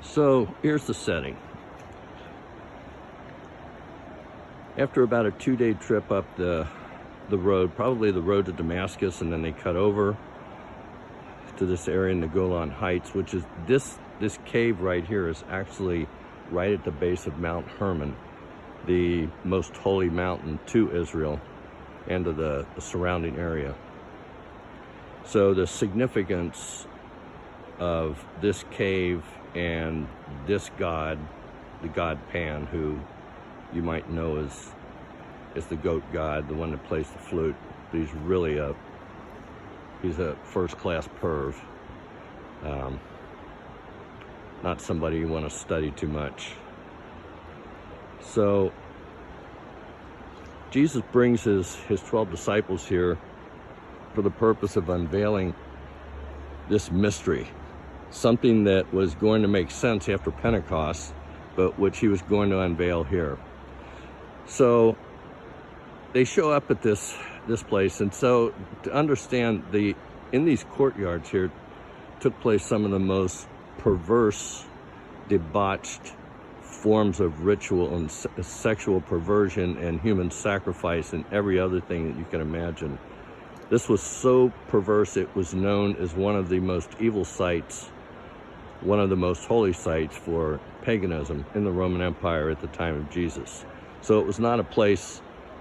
So here's the setting. After about a 2-day trip up the road, probably the road to Damascus, and then they cut over to this area in the Golan Heights, which is this cave right here is actually right at the base of Mount Hermon, the most holy mountain to Israel and to the surrounding area. So the significance of this cave and this god, the god Pan, who you might know as the goat god, the one that plays the flute, but he's really he's a first-class perv. Not somebody you want to study too much. So Jesus brings his 12 disciples here for the purpose of unveiling this mystery, something that was going to make sense after Pentecost, but which he was going to unveil here. So they show up at this place, and so to understand, in these courtyards here took place some of the most perverse, debauched forms of ritual and sexual perversion and human sacrifice and every other thing that you can imagine. This was so perverse, it was known as one of the most evil sites, one of the most holy sites for paganism in the Roman Empire at the time of Jesus. So it was not a place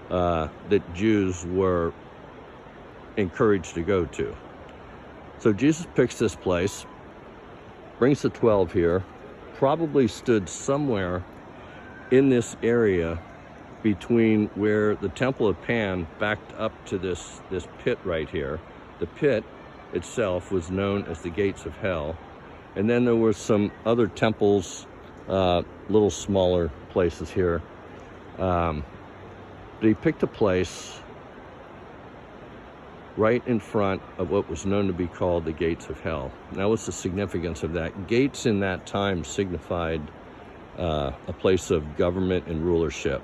that Jews were encouraged to go to. So Jesus picks this place, brings the 12 here, probably stood somewhere in this area between where the Temple of Pan backed up to this pit right here. The pit itself was known as the Gates of Hell. And then there were some other temples, little smaller places here. But he picked a place right in front of what was known to be called the Gates of Hell. Now, what's the significance of that? Gates in that time signified a place of government and rulership.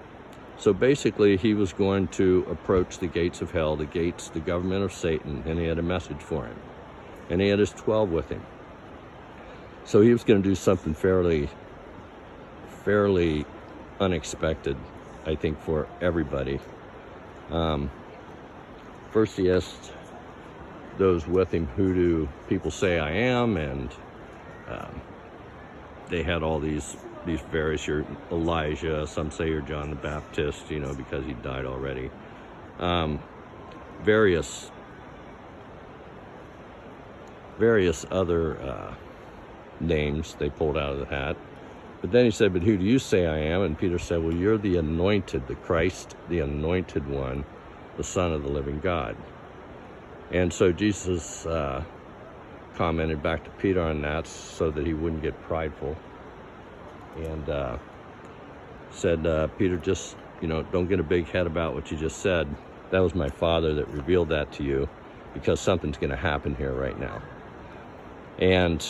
So basically, he was going to approach the gates of hell, the government of Satan, and he had a message for him. And he had his 12 with him. So he was going to do something fairly unexpected, I think, for everybody. First he asked those with him, who do people say I am? And they had all these various, you're Elijah, some say you're John the Baptist, because he died already. Various other names they pulled out of the hat. But then he said, but who do you say I am? And Peter said, well, you're the anointed, the Christ, the anointed one, the Son of the living God. And so Jesus commented back to Peter on that so that he wouldn't get prideful. And said, Peter, just, don't get a big head about what you just said. That was my Father that revealed that to you, because something's going to happen here right now. And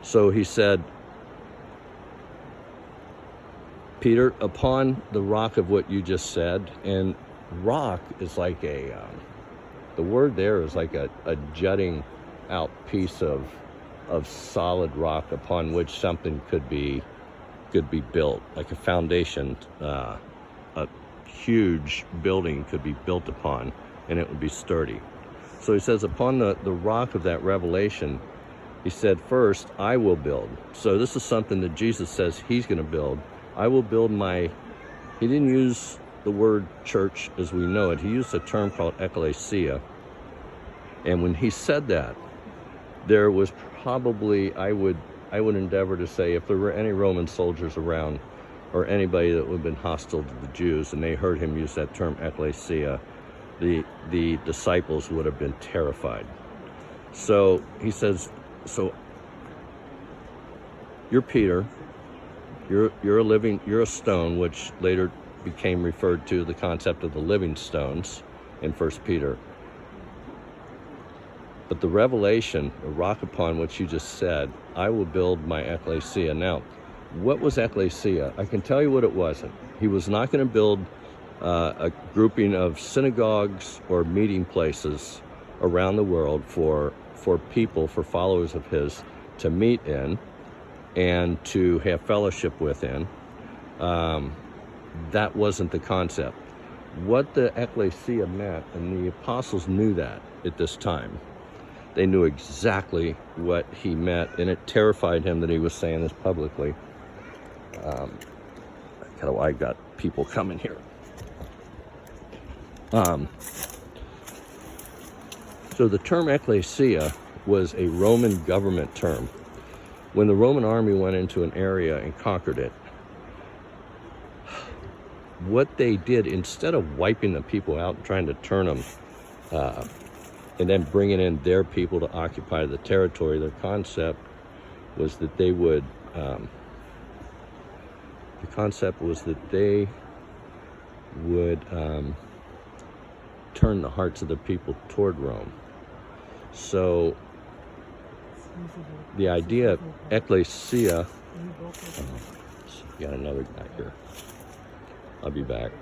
so he said, Peter, upon the rock of what you just said, and rock is like the word there is like a jutting out piece of solid rock upon which something could be built, like a foundation. A huge building could be built upon, and it would be sturdy. So he says, upon the rock of that revelation, he said, first, I will build. So this is something that Jesus says he's going to build. I will build he didn't use the word church as we know it. He used a term called Ekklesia. And when he said that, there was probably, I would endeavor to say, if there were any Roman soldiers around or anybody that would have been hostile to the Jews and they heard him use that term Ekklesia, the disciples would have been terrified. So he says, so you're Peter, you're a stone, which later became referred to the concept of the living stones in 1 Peter. But the revelation, the rock upon which you just said, I will build my Ekklesia. Now, what was Ekklesia? I can tell you what it wasn't. He was not going to build a grouping of synagogues or meeting places around the world for people, for followers of his to meet in. and to have fellowship with him. That wasn't the concept. What the Ekklesia meant, and the apostles knew that at this time. They knew exactly what he meant, and it terrified him that he was saying this publicly. I got people coming here. So the term Ekklesia was a Roman government term. When the Roman army went into an area and conquered it, what they did, instead of wiping the people out and trying to turn them and then bringing in their people to occupy the territory, their concept was that they would turn the hearts of the people toward Rome. So the idea of Ekklesia, got another guy here. I'll be back.